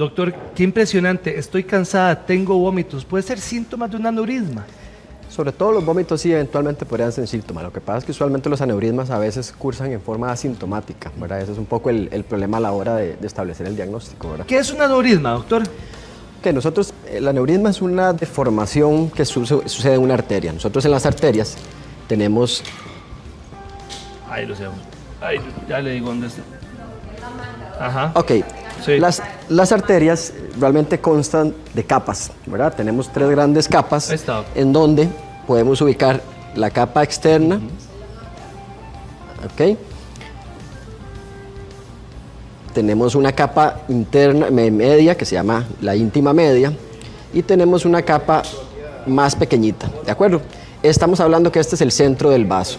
Doctor, qué impresionante, estoy cansada, tengo vómitos, ¿puede ser síntomas de un aneurisma? Sobre todo los vómitos sí eventualmente podrían ser síntomas. Lo que pasa es que usualmente los aneurismas a veces cursan en forma asintomática, ¿verdad? Ese es un poco el problema a la hora de establecer el diagnóstico, ¿verdad? ¿Qué es un aneurisma, doctor? Que nosotros, el aneurisma es una deformación que sucede en una arteria. Nosotros en las arterias tenemos... Ahí lo sé. Ay, ya le digo dónde está. Ajá. Ok, sí. Las arterias realmente constan de capas, ¿verdad? Tenemos 3 grandes capas en donde podemos ubicar la capa externa, ok. Tenemos una capa interna, media, que se llama la íntima media, y tenemos una capa más pequeñita, ¿de acuerdo? Estamos hablando que este es el centro del vaso.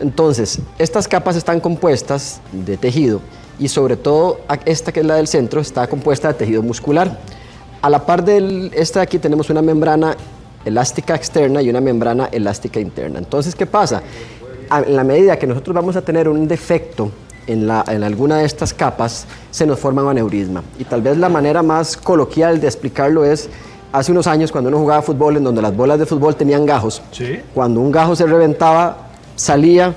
Entonces, estas capas están compuestas de tejido, y sobre todo esta que es la del centro está compuesta de tejido muscular. A la par de esta de aquí tenemos una membrana elástica externa y una membrana elástica interna. Entonces, ¿qué pasa? En la medida que nosotros vamos a tener un defecto en alguna de estas capas, se nos forma un aneurisma. Y tal vez la manera más coloquial de explicarlo es, hace unos años cuando uno jugaba fútbol, en donde las bolas de fútbol tenían gajos, ¿sí? Cuando un gajo se reventaba, salía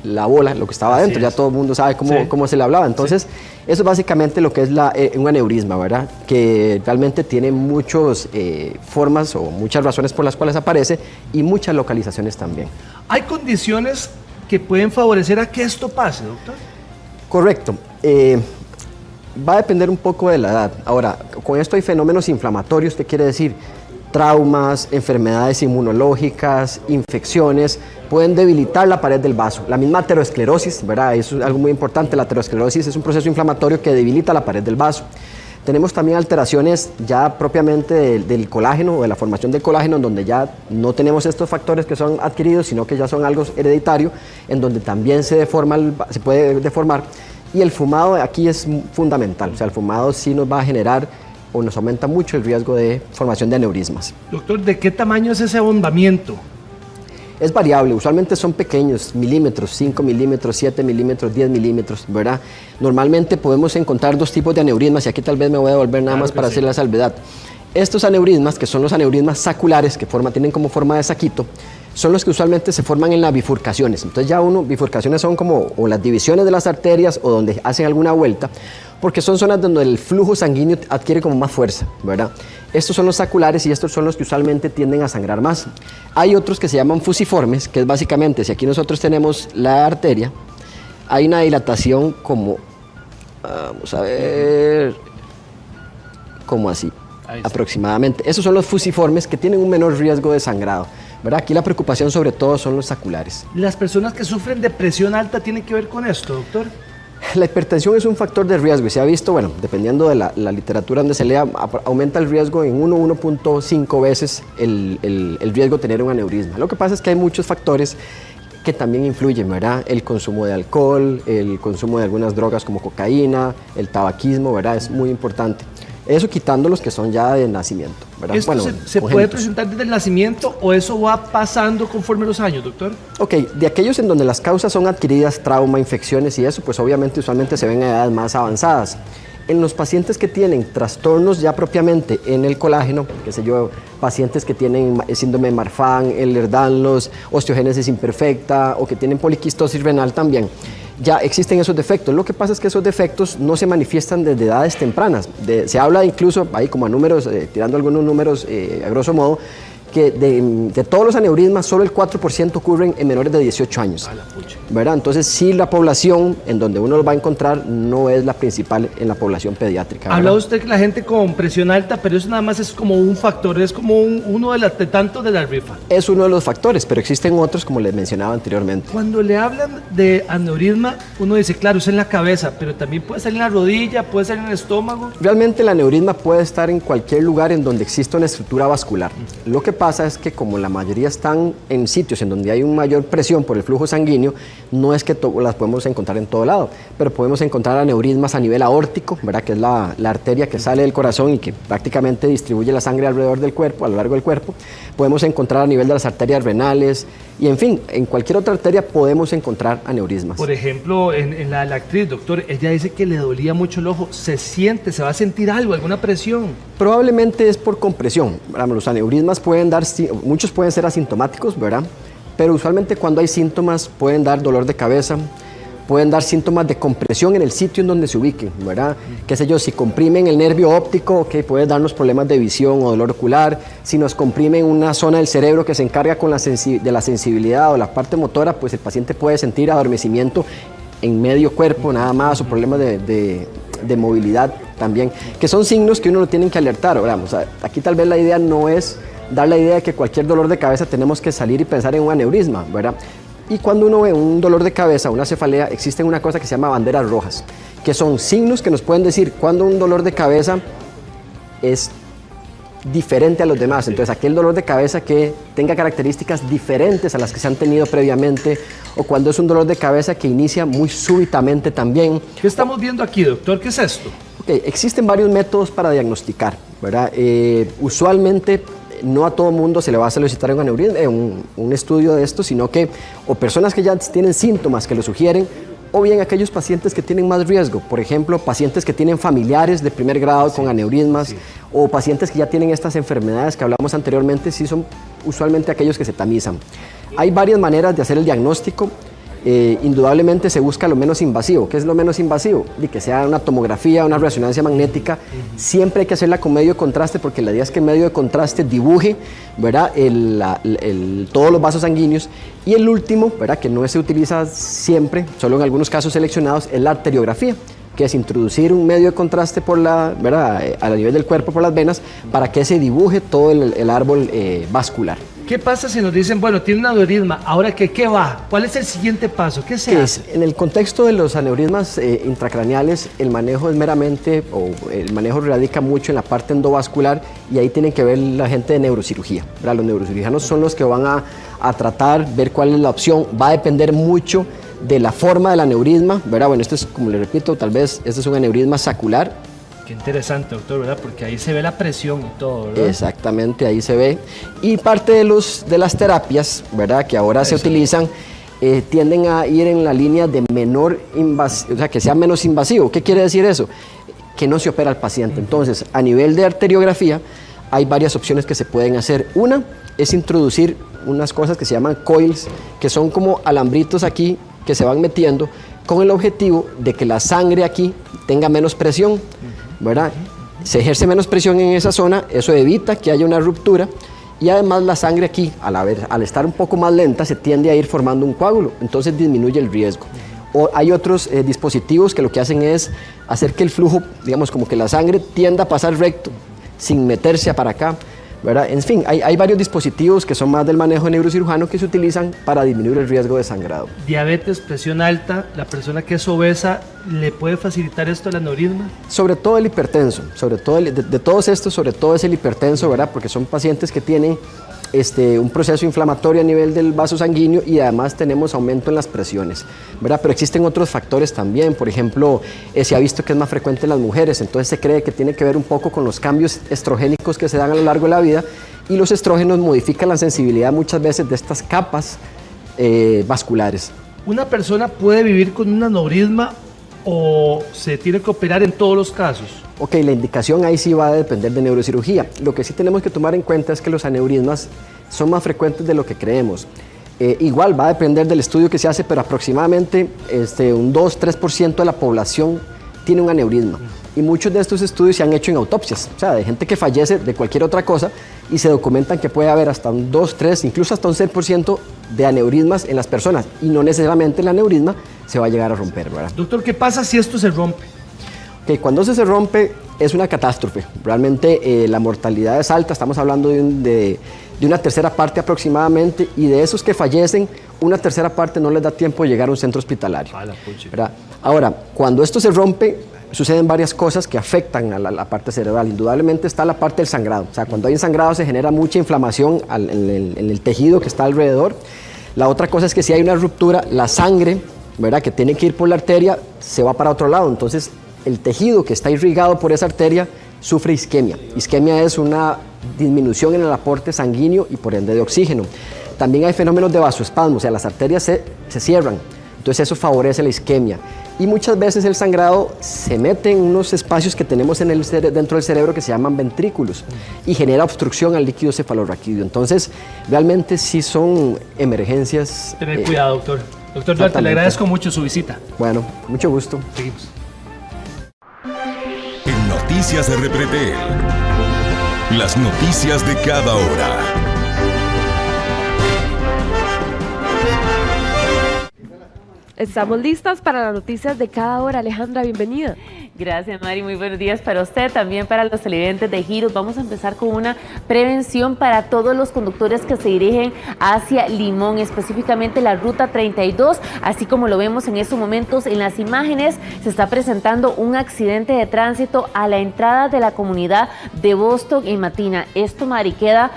la bola, lo que estaba adentro, ya todo el mundo sabe cómo se le hablaba. Entonces, eso es básicamente lo que es un aneurisma, ¿verdad? Que realmente tiene muchas formas o muchas razones por las cuales aparece y muchas localizaciones también. ¿Hay condiciones que pueden favorecer a que esto pase, doctor? Correcto. Va a depender un poco de la edad. Ahora, con esto hay fenómenos inflamatorios, ¿qué quiere decir? Traumas, enfermedades inmunológicas, infecciones, pueden debilitar la pared del vaso. La misma aterosclerosis, ¿verdad? Eso es algo muy importante. La aterosclerosis es un proceso inflamatorio que debilita la pared del vaso. Tenemos también alteraciones ya propiamente del colágeno o de la formación del colágeno, en donde ya no tenemos estos factores que son adquiridos, sino que ya son algo hereditario, en donde también se puede deformar. Y el fumado aquí es fundamental. O sea, el fumado sí nos va a generar o nos aumenta mucho el riesgo de formación de aneurismas. Doctor, ¿de qué tamaño es ese abombamiento? Es variable, usualmente son pequeños, milímetros, 5 milímetros, 7 milímetros, 10 milímetros, ¿verdad? Normalmente podemos encontrar 2 tipos de aneurismas, y aquí tal vez me voy a devolver nada más para hacer la salvedad. Estos aneurismas, que son los aneurismas saculares, que tienen como forma de saquito, son los que usualmente se forman en las bifurcaciones. Entonces bifurcaciones son como o las divisiones de las arterias o donde hacen alguna vuelta, porque son zonas donde el flujo sanguíneo adquiere como más fuerza, ¿verdad? Estos son los saculares y estos son los que usualmente tienden a sangrar más. Hay otros que se llaman fusiformes, que es básicamente, si aquí nosotros tenemos la arteria, hay una dilatación como, vamos a ver, como así, aproximadamente. Esos son los fusiformes que tienen un menor riesgo de sangrado, ¿verdad? Aquí la preocupación sobre todo son los saculares. ¿Las personas que sufren de presión alta tienen que ver con esto, doctor? La hipertensión es un factor de riesgo y se ha visto, bueno, dependiendo de la literatura donde se lea, aumenta el riesgo en 1.5 veces el riesgo de tener un aneurisma. Lo que pasa es que hay muchos factores que también influyen, ¿verdad? El consumo de alcohol, el consumo de algunas drogas como cocaína, el tabaquismo, ¿verdad? Es muy importante. Eso quitando los que son ya de nacimiento, ¿verdad? ¿Esto se puede presentar desde el nacimiento o eso va pasando conforme los años, doctor? Ok, de aquellos en donde las causas son adquiridas, trauma, infecciones y eso, pues obviamente usualmente se ven a edades más avanzadas. En los pacientes que tienen trastornos ya propiamente en el colágeno, qué sé yo, pacientes que tienen síndrome de Marfan, Ehlers-Danlos, osteogénesis imperfecta o que tienen poliquistosis renal también, ya existen esos defectos. Lo que pasa es que esos defectos no se manifiestan desde edades tempranas. Se habla incluso, ahí como a números, tirando algunos números a grosso modo, que de todos los aneurismas, solo el 4% ocurren en menores de 18 años, ¿verdad? Entonces, sí, la población en donde uno lo va a encontrar no es la principal en la población pediátrica, ¿verdad? Habla usted que la gente con presión alta, pero eso nada más es como un factor, es como uno de tantos de la rifa. Es uno de los factores, pero existen otros, como les mencionaba anteriormente. Cuando le hablan de aneurisma, uno dice, claro, es en la cabeza, pero también puede ser en la rodilla, puede ser en el estómago. Realmente el aneurisma puede estar en cualquier lugar en donde exista una estructura vascular. Lo que pasa es que como la mayoría están en sitios en donde hay una mayor presión por el flujo sanguíneo, no es que las podemos encontrar en todo lado, pero podemos encontrar aneurismas a nivel aórtico, ¿verdad? Que es la arteria que sale del corazón y que prácticamente distribuye la sangre alrededor del cuerpo, a lo largo del cuerpo. Podemos encontrar a nivel de las arterias renales y en fin, en cualquier otra arteria podemos encontrar aneurismas. Por ejemplo, en la actriz, doctor, ella dice que le dolía mucho el ojo. ¿Se siente, se va a sentir algo, alguna presión? Probablemente es por compresión, ¿verdad? Los aneurismas pueden dar, muchos pueden ser asintomáticos, ¿verdad? Pero usualmente cuando hay síntomas pueden dar dolor de cabeza, pueden dar síntomas de compresión en el sitio en donde se ubiquen, ¿verdad? Qué sé yo, si comprimen el nervio óptico, okay, puede darnos problemas de visión o dolor ocular. Si nos comprimen una zona del cerebro que se encarga con de la sensibilidad o la parte motora, pues el paciente puede sentir adormecimiento en medio cuerpo nada más, o problemas de movilidad también, que son signos que uno lo tiene que alertar, ¿verdad? O sea, aquí tal vez la idea no es dar la idea de que cualquier dolor de cabeza tenemos que salir y pensar en un aneurisma, ¿verdad? Y cuando uno ve un dolor de cabeza, una cefalea, existen una cosa que se llama banderas rojas, que son signos que nos pueden decir cuando un dolor de cabeza es diferente a los demás. Entonces, aquel dolor de cabeza que tenga características diferentes a las que se han tenido previamente, o cuando es un dolor de cabeza que inicia muy súbitamente también. ¿Qué estamos viendo aquí, doctor? ¿Qué es esto? Okay, existen varios métodos para diagnosticar, ¿verdad? Usualmente no a todo mundo se le va a solicitar un aneurisma, un estudio de esto, sino que o personas que ya tienen síntomas que lo sugieren, o bien aquellos pacientes que tienen más riesgo, por ejemplo, pacientes que tienen familiares de primer grado con aneurismas, o pacientes que ya tienen estas enfermedades que hablamos anteriormente, sí son usualmente aquellos que se tamizan. Hay varias maneras de hacer el diagnóstico. Indudablemente se busca lo menos invasivo. ¿Qué es lo menos invasivo? De que sea una tomografía, una resonancia magnética. Siempre hay que hacerla con medio de contraste, porque la idea es que el medio de contraste dibuje, ¿verdad? Todos los vasos sanguíneos. Y el último, ¿verdad? Que no se utiliza siempre, solo en algunos casos seleccionados, es la arteriografía, que es introducir un medio de contraste ¿verdad? A nivel del cuerpo por las venas, para que se dibuje todo el árbol vascular. ¿Qué pasa si nos dicen, bueno, tiene un aneurisma, ahora qué va? ¿Cuál es el siguiente paso? ¿Qué se hace? En el contexto de los aneurismas intracraneales, el manejo es meramente, o el manejo radica mucho en la parte endovascular, y ahí tienen que ver la gente de neurocirugía, ¿verdad? Los neurocirujanos son los que van a tratar, ver cuál es la opción. Va a depender mucho de la forma del aneurisma, ¿verdad? Bueno, esto es, como le repito, tal vez este es un aneurisma sacular. Qué interesante, doctor, ¿verdad? Porque ahí se ve la presión y todo, ¿verdad? Exactamente, ahí se ve. Y parte de las terapias, ¿verdad? Que ahora se utilizan, tienden a ir en la línea de menor invasivo, o sea, que sea menos invasivo. ¿Qué quiere decir eso? Que no se opera al paciente. Entonces, a nivel de arteriografía, hay varias opciones que se pueden hacer. Una es introducir unas cosas que se llaman coils, que son como alambritos aquí que se van metiendo con el objetivo de que la sangre aquí tenga menos presión, ¿verdad? Se ejerce menos presión en esa zona, eso evita que haya una ruptura, y además la sangre aquí, al estar un poco más lenta, se tiende a ir formando un coágulo, entonces disminuye el riesgo. O hay otros dispositivos que lo que hacen es hacer que el flujo, digamos, como que la sangre tienda a pasar recto, sin meterse para acá, ¿verdad? En fin, hay varios dispositivos que son más del manejo neurocirujano que se utilizan para disminuir el riesgo de sangrado. Diabetes, presión alta, la persona que es obesa, ¿le puede facilitar esto el aneurisma? Sobre todo el hipertenso, sobre todo de todos estos, sobre todo es el hipertenso, ¿verdad? Porque son pacientes que tienen un proceso inflamatorio a nivel del vaso sanguíneo, y además tenemos aumento en las presiones, ¿verdad? Pero existen otros factores también. Por ejemplo, se ha visto que es más frecuente en las mujeres, entonces se cree que tiene que ver un poco con los cambios estrogénicos que se dan a lo largo de la vida, y los estrógenos modifican la sensibilidad muchas veces de estas capas vasculares. ¿Una persona puede vivir con un aneurisma o se tiene que operar en todos los casos? Ok, la indicación ahí sí va a depender de neurocirugía. Lo que sí tenemos que tomar en cuenta es que los aneurismas son más frecuentes de lo que creemos. Igual va a depender del estudio que se hace, pero aproximadamente un 2-3% de la población tiene un aneurisma. Y muchos de estos estudios se han hecho en autopsias, o sea, de gente que fallece de cualquier otra cosa, y se documentan que puede haber hasta un 2, 3, incluso hasta un 6% de aneurismas en las personas, y no necesariamente el aneurisma se va a llegar a romper, ¿verdad? Doctor, ¿qué pasa si esto se rompe? Okay, cuando se rompe es una catástrofe. Realmente la mortalidad es alta, estamos hablando de una tercera parte aproximadamente, y de esos que fallecen, una tercera parte no les da tiempo de llegar a un centro hospitalario, ¿verdad? Ahora, cuando esto se rompe, suceden varias cosas que afectan a la parte cerebral. Indudablemente está la parte del sangrado, o sea, cuando hay sangrado se genera mucha inflamación en el tejido que está alrededor. La otra cosa es que si hay una ruptura, la sangre, ¿verdad?, que tiene que ir por la arteria, se va para otro lado, entonces el tejido que está irrigado por esa arteria sufre isquemia. Isquemia es una disminución en el aporte sanguíneo y por ende de oxígeno. También hay fenómenos de vasoespasmo, o sea, las arterias se cierran, entonces eso favorece la isquemia. Y muchas veces el sangrado se mete en unos espacios que tenemos dentro del cerebro que se llaman ventrículos y genera obstrucción al líquido cefalorraquídeo. Entonces, realmente sí son emergencias. Tener cuidado, doctor. Doctor Duarte, le agradezco mucho su visita. Bueno, mucho gusto. Seguimos. En Noticias de Repretel, las noticias de cada hora. Estamos listas para las noticias de cada hora. Alejandra, bienvenida. Gracias, Mari. Muy buenos días para usted, también para los televidentes de Giros. Vamos a empezar con una prevención para todos los conductores que se dirigen hacia Limón, específicamente la ruta 32, así como lo vemos en estos momentos en las imágenes. Se está presentando un accidente de tránsito a la entrada de la comunidad de Boston en Matina. Esto, Mari, queda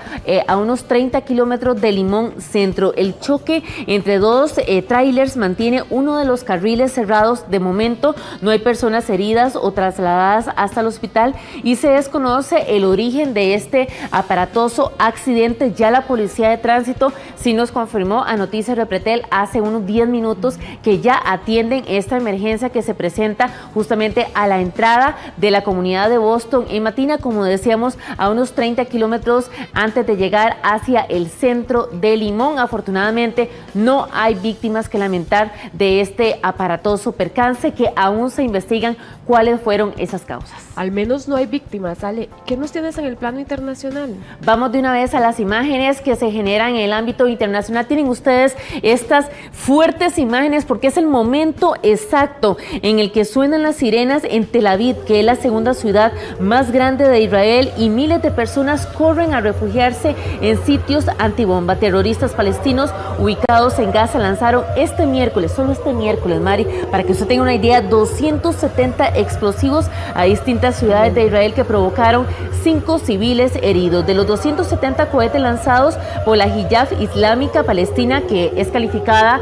a unos 30 kilómetros de Limón Centro. El choque entre dos trailers mantiene uno de los carriles cerrados. De momento no hay personas heridas o trasladadas hasta el hospital y se desconoce el origen de este aparatoso accidente. Ya la policía de tránsito sí nos confirmó a Noticias Repretel hace unos 10 minutos que ya atienden esta emergencia que se presenta justamente a la entrada de la comunidad de Boston en Matina, como decíamos, a unos 30 kilómetros antes de llegar hacia el centro de Limón. Afortunadamente no hay víctimas que lamentar de este aparatoso percance, que aún se investigan cuáles fueron esas causas. Al menos no hay víctimas. Ale, ¿qué nos tienes en el plano internacional? Vamos de una vez a las imágenes que se generan en el ámbito internacional. Tienen ustedes estas fuertes imágenes porque es el momento exacto en el que suenan las sirenas en Tel Aviv, que es la segunda ciudad más grande de Israel, y miles de personas corren a refugiarse en sitios antibomba. Terroristas palestinos ubicados en Gaza lanzaron este miércoles, solo este miércoles, Mari, para que usted tenga una idea, 270 explosivos a distintas ciudades de Israel que provocaron 5 civiles heridos. De los 270 cohetes lanzados por la Hiyad Islámica Palestina, que es calificada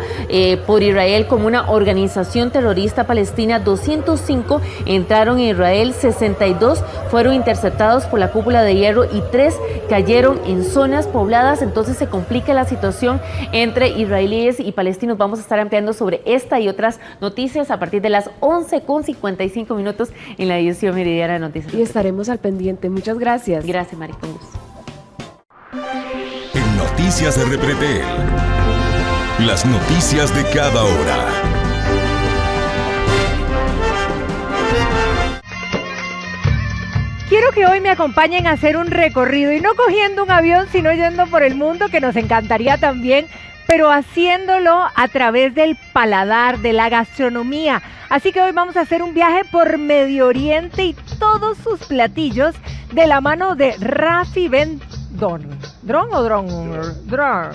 por Israel como una organización terrorista palestina, 205 entraron en Israel, 62 fueron interceptados por la cúpula de hierro y 3 cayeron en zonas pobladas. Entonces se complica la situación entre israelíes y palestinos. Vamos a estar ampliando sobre esta y otras noticias a partir de las 11:55 minutos en la edición meridiana de Noticias. Y estaremos al pendiente. Muchas gracias. Gracias, Mari, con gusto. En Noticias de Repretel, las noticias de cada hora. Quiero que hoy me acompañen a hacer un recorrido y no cogiendo un avión, sino yendo por el mundo, que nos encantaría también, pero haciéndolo a través del paladar, de la gastronomía. Así que hoy vamos a hacer un viaje por Medio Oriente y todos sus platillos de la mano de Rafi Ben Dron. ¿Dron o Dron? Dron.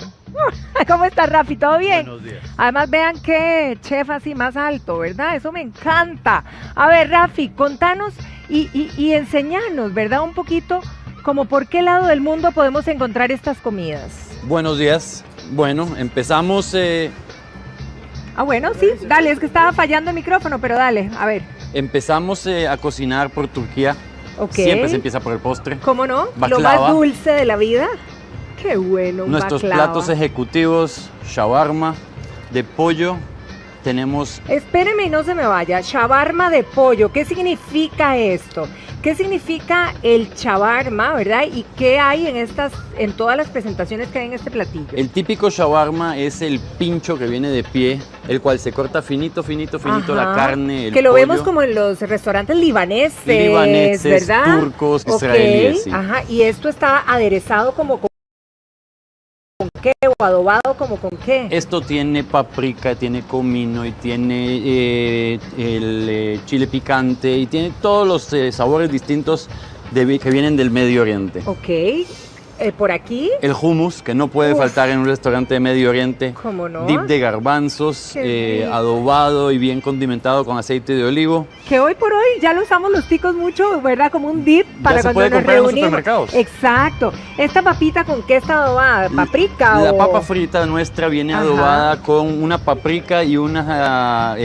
¿Cómo está, Rafi? ¿Todo bien? Buenos días. Además, vean qué chef así más alto, ¿verdad? Eso me encanta. A ver, Rafi, contanos y enseñanos, ¿verdad? Un poquito como por qué lado del mundo podemos encontrar estas comidas. Buenos días. Bueno, empezamos... Bueno, sí, dale, es que estaba fallando el micrófono, pero dale, a ver. Empezamos a cocinar por Turquía. Ok. Siempre se empieza por el postre. ¿Cómo no? Lo Baklava. más dulce de la vida. Qué bueno, un Nuestros baklava. platos ejecutivos, shawarma de pollo. Tenemos... Espéreme y no se me vaya. Shawarma de pollo, ¿qué significa esto? ¿Qué significa el shawarma, verdad? ¿Y qué hay en todas las presentaciones que hay en este platillo? El típico shawarma es el pincho que viene de pie, el cual se corta finito, finito, finito la Ajá. carne, el que lo pollo. vemos como en los restaurantes libaneses, Libaneses, ¿verdad? turcos, Ok, israelíes, sí. Ajá, y esto está aderezado como con qué, o adobado como con qué. Esto tiene paprika, tiene comino y tiene el chile picante y tiene todos los sabores distintos que vienen del Medio Oriente. Ok, por aquí. El hummus, que no puede faltar en un restaurante de Medio Oriente. ¿Cómo no? Dip de garbanzos, Qué rico. adobado y bien condimentado con aceite de olivo. Que hoy por hoy ya lo usamos los ticos mucho, ¿verdad? Como un dip para se cuando puede nos comprar en los reunimos. supermercados. Exacto. ¿Esta papita con qué está adobada? ¿Paprika La o...? papa frita nuestra viene Ajá. adobada con una paprika y una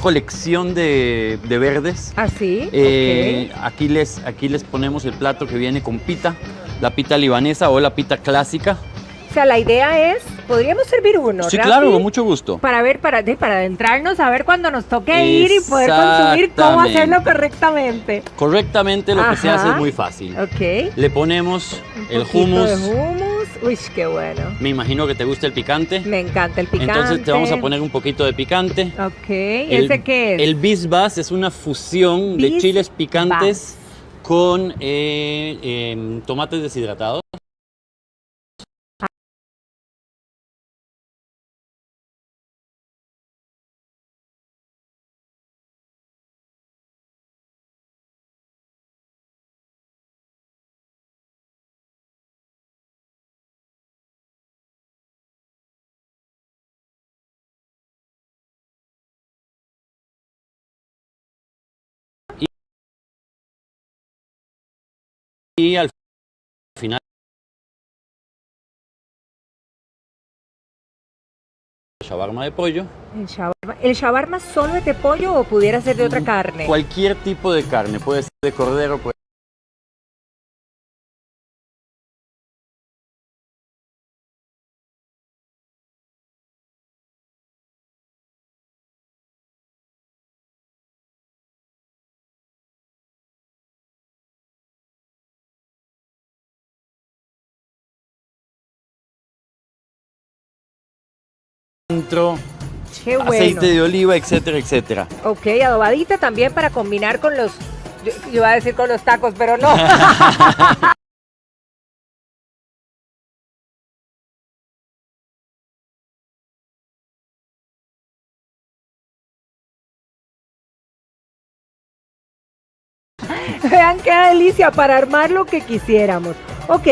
colección de verdes. ¿Así? Aquí les ponemos el plato que viene con pita, la pita libanesa o la pita clásica. sea, la idea es, podríamos servir uno, Sí, Rafi, claro, con mucho gusto. para ver, para adentrarnos, a ver cuando nos toque ir y poder consumir cómo hacerlo correctamente. Correctamente lo que se hace es muy fácil. Ok. Le ponemos el poquito hummus. de hummus. Uy, qué bueno. Me imagino que te gusta el picante. Me encanta el picante. Entonces te vamos a poner un poquito de picante. Ok, ¿ese qué es? El bisbas es una fusión de chiles picantes con tomates deshidratados. Y al final shawarma de pollo. ¿El shawarma solo es de pollo o pudiera ser de otra carne? Cualquier tipo de carne, puede ser de cordero, puede dentro, Qué bueno. aceite de oliva, etcétera, etcétera. Ok, adobadita también para combinar con los... Yo iba a decir con los tacos, pero no. Vean qué delicia para armar lo que quisiéramos. Ok.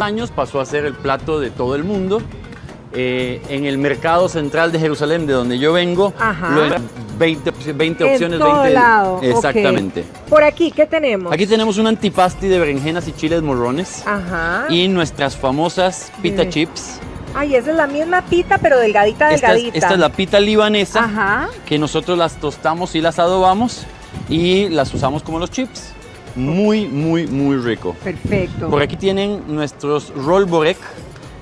Años pasó a ser el plato de todo el mundo. En el mercado central de Jerusalén, de donde yo vengo, lo eran 20 opciones, en todo 20 lado. exactamente. Okay. Por aquí, ¿qué tenemos? Aquí tenemos un antipasti de berenjenas y chiles morrones. Ajá. Y nuestras famosas pita chips. Ay, esa es la misma pita, pero delgadita. Esta es la pita libanesa, Ajá. que nosotros las tostamos y las adobamos y las usamos como los chips. Muy, muy, muy rico. Perfecto. Por aquí tienen nuestros roll borek.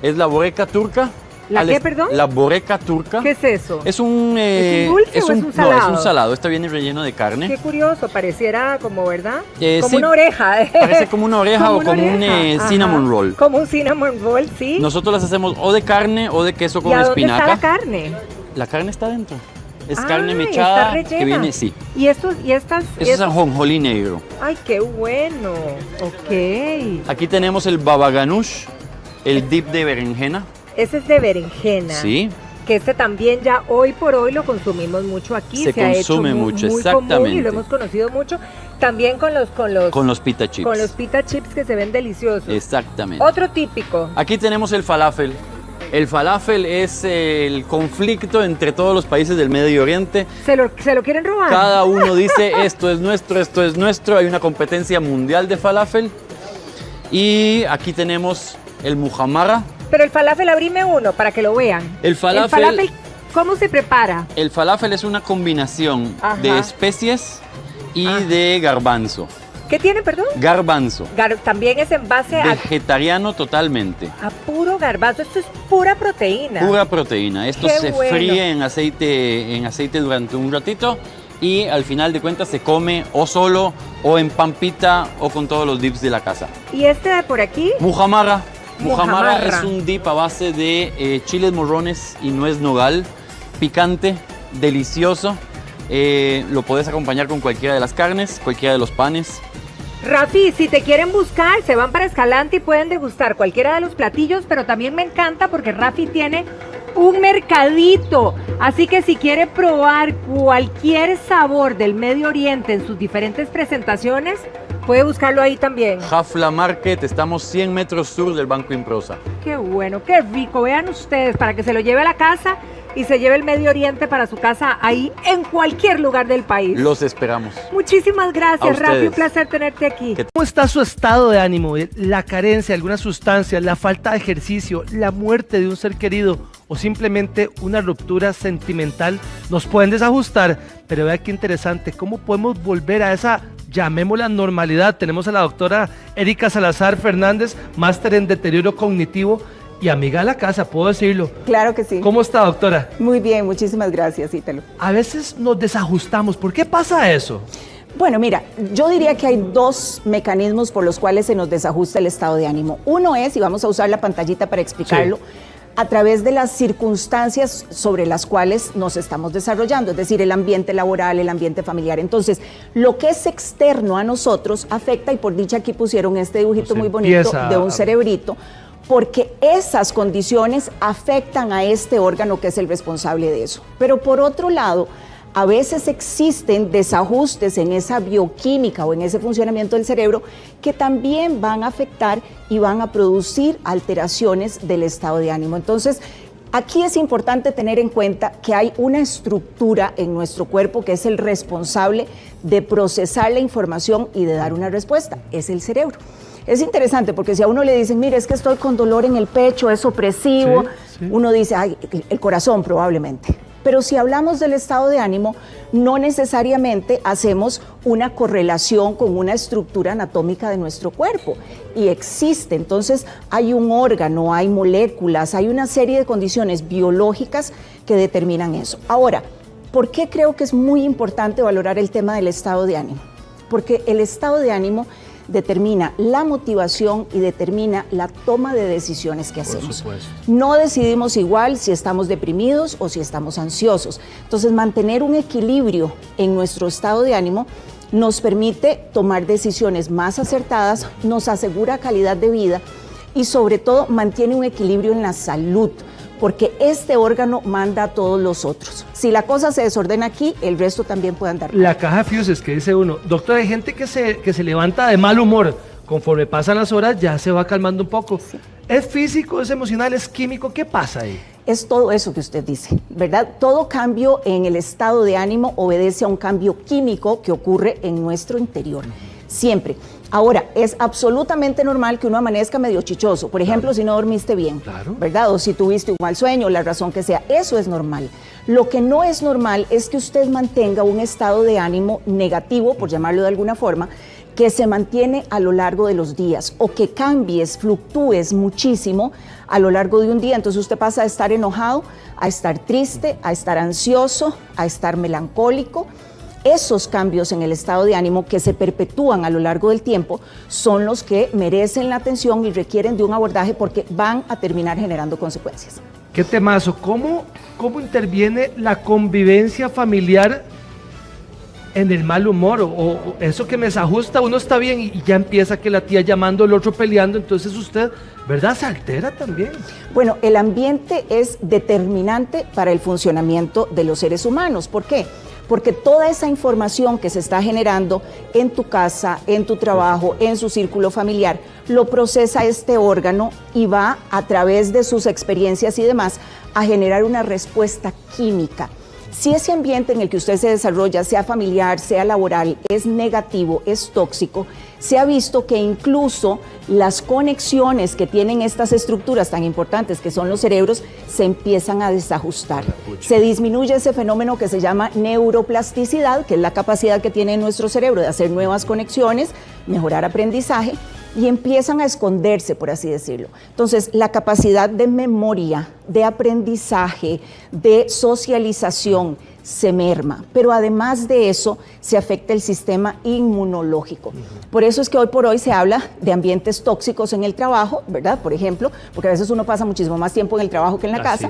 Es la boreca turca. ¿La qué, perdón? La boreca turca. ¿Qué es eso? Es un... ¿Es un dulce o es un salado? No, es un salado. Este viene relleno de carne. Qué curioso, pareciera como, ¿verdad? Sí, como una oreja. Parece como una oreja o como un cinnamon roll. Como un cinnamon roll, sí. Nosotros las hacemos o de carne o de queso con ¿Y a espinaca. dónde está la carne? La carne está dentro. Es Ah, carne está mechada rellena. que viene, sí. ¿Y estos y estas? Eso es ajonjolí negro. Ay, qué bueno. Ok. Aquí tenemos el baba ganoush, el dip de berenjena. Ese es de berenjena. Sí. Que este también ya hoy por hoy lo consumimos mucho aquí. Se consume ha hecho mucho, muy exactamente. común y lo hemos conocido mucho. También con los pita chips. Con los pita chips que se ven deliciosos. Exactamente. Otro típico. Aquí tenemos el falafel. El falafel es el conflicto entre todos los países del Medio Oriente. ¿Se lo quieren robar? Cada uno dice esto es nuestro, esto es nuestro. Hay una competencia mundial de falafel. Y aquí tenemos el muhammara. Pero el falafel, abrime uno para que lo vean. El falafel, ¿cómo se prepara? El falafel es una combinación de especies y de garbanzo. ¿Qué tiene, perdón? Garbanzo. También es en base vegetariano totalmente. A puro garbanzo. Esto es pura proteína. Pura proteína. Esto Qué se fríe en aceite durante un ratito y al final de cuentas se come o solo o en pampita o con todos los dips de la casa. ¿Y este de por aquí? Muhammara. Muhammara es un dip a base de chiles morrones y nuez nogal, picante, delicioso. Lo puedes acompañar con cualquiera de las carnes, cualquiera de los panes. Rafi, si te quieren buscar, se van para Escalante y pueden degustar cualquiera de los platillos, pero también me encanta porque Rafi tiene un mercadito. Así que si quiere probar cualquier sabor del Medio Oriente en sus diferentes presentaciones, puede buscarlo ahí también. Jafla Market, estamos 100 metros sur del Banco Improsa. Qué bueno, qué rico. Vean ustedes, para que se lo lleve a la casa y se lleve el Medio Oriente para su casa ahí en cualquier lugar del país. Los esperamos. Muchísimas gracias, A Rafi. ustedes. Un placer tenerte aquí. ¿Cómo está su estado de ánimo? La carencia de algunas sustancias, la falta de ejercicio, la muerte de un ser querido o simplemente una ruptura sentimental nos pueden desajustar, pero vea qué interesante, cómo podemos volver a esa, llamémosla, normalidad. Tenemos a la doctora Erika Salazar Fernández, máster en deterioro cognitivo y amiga de la casa, puedo decirlo. Claro que sí. ¿Cómo está, doctora? Muy bien, muchísimas gracias, Ítalo. A veces nos desajustamos, ¿por qué pasa eso? Bueno, mira, yo diría que hay dos mecanismos por los cuales se nos desajusta el estado de ánimo. Uno es, y vamos a usar la pantallita para explicarlo, sí, a través de las circunstancias sobre las cuales nos estamos desarrollando, es decir, el ambiente laboral, el ambiente familiar. Entonces, lo que es externo a nosotros afecta, y por dicha aquí pusieron este dibujito muy bonito de un cerebrito, porque esas condiciones afectan a este órgano que es el responsable de eso. Pero por otro lado, a veces existen desajustes en esa bioquímica o en ese funcionamiento del cerebro que también van a afectar y van a producir alteraciones del estado de ánimo. Entonces, aquí es importante tener en cuenta que hay una estructura en nuestro cuerpo que es el responsable de procesar la información y de dar una respuesta, es el cerebro. Es interesante porque si a uno le dicen, mire, es que estoy con dolor en el pecho, es opresivo, uno dice, ay, el corazón probablemente. Pero si hablamos del estado de ánimo, no necesariamente hacemos una correlación con una estructura anatómica de nuestro cuerpo. Y existe, entonces hay un órgano, hay moléculas, hay una serie de condiciones biológicas que determinan eso. Ahora, ¿por qué creo que es muy importante valorar el tema del estado de ánimo? Porque el estado de ánimo determina la motivación y determina la toma de decisiones que hacemos. No decidimos igual si estamos deprimidos o si estamos ansiosos. Entonces, mantener un equilibrio en nuestro estado de ánimo nos permite tomar decisiones más acertadas, nos asegura calidad de vida y sobre todo mantiene un equilibrio en la salud, porque este órgano manda a todos los otros. Si la cosa se desordena aquí, el resto también puede andar mal. La caja de fuses que dice uno, doctor, hay gente que se levanta de mal humor, conforme pasan las horas ya se va calmando un poco. Sí. ¿Es físico, es emocional, es químico? ¿Qué pasa ahí? Es todo eso que usted dice, ¿verdad? Todo cambio en el estado de ánimo obedece a un cambio químico que ocurre en nuestro interior, siempre. Ahora, es absolutamente normal que uno amanezca medio chichoso, por ejemplo, si no dormiste bien, ¿verdad? O si tuviste un mal sueño, la razón que sea, eso es normal. Lo que no es normal es que usted mantenga un estado de ánimo negativo, por llamarlo de alguna forma, que se mantiene a lo largo de los días, o que cambies, fluctúes muchísimo a lo largo de un día. Entonces usted pasa a estar enojado, a estar triste, a estar ansioso, a estar melancólico. Esos cambios en el estado de ánimo que se perpetúan a lo largo del tiempo son los que merecen la atención y requieren de un abordaje porque van a terminar generando consecuencias. ¿Qué temazo? ¿Cómo interviene la convivencia familiar en el mal humor? O eso que me desajusta, uno está bien y ya empieza que la tía llamando, el otro peleando, entonces usted, ¿verdad? Se altera también. Bueno, el ambiente es determinante para el funcionamiento de los seres humanos. ¿Por qué? Porque toda esa información que se está generando en tu casa, en tu trabajo, en su círculo familiar, lo procesa este órgano y va a través de sus experiencias y demás a generar una respuesta química. Si ese ambiente en el que usted se desarrolla, sea familiar, sea laboral, es negativo, es tóxico, se ha visto que incluso las conexiones que tienen estas estructuras tan importantes que son los cerebros se empiezan a desajustar. Se disminuye ese fenómeno que se llama neuroplasticidad, que es la capacidad que tiene nuestro cerebro de hacer nuevas conexiones, mejorar aprendizaje, y empiezan a esconderse, por así decirlo. Entonces, la capacidad de memoria, de aprendizaje, de socialización se merma, pero además de eso se afecta el sistema inmunológico. Por eso es que hoy por hoy se habla de ambientes tóxicos en el trabajo, ¿verdad? Por ejemplo, porque a veces uno pasa muchísimo más tiempo en el trabajo que en la casa.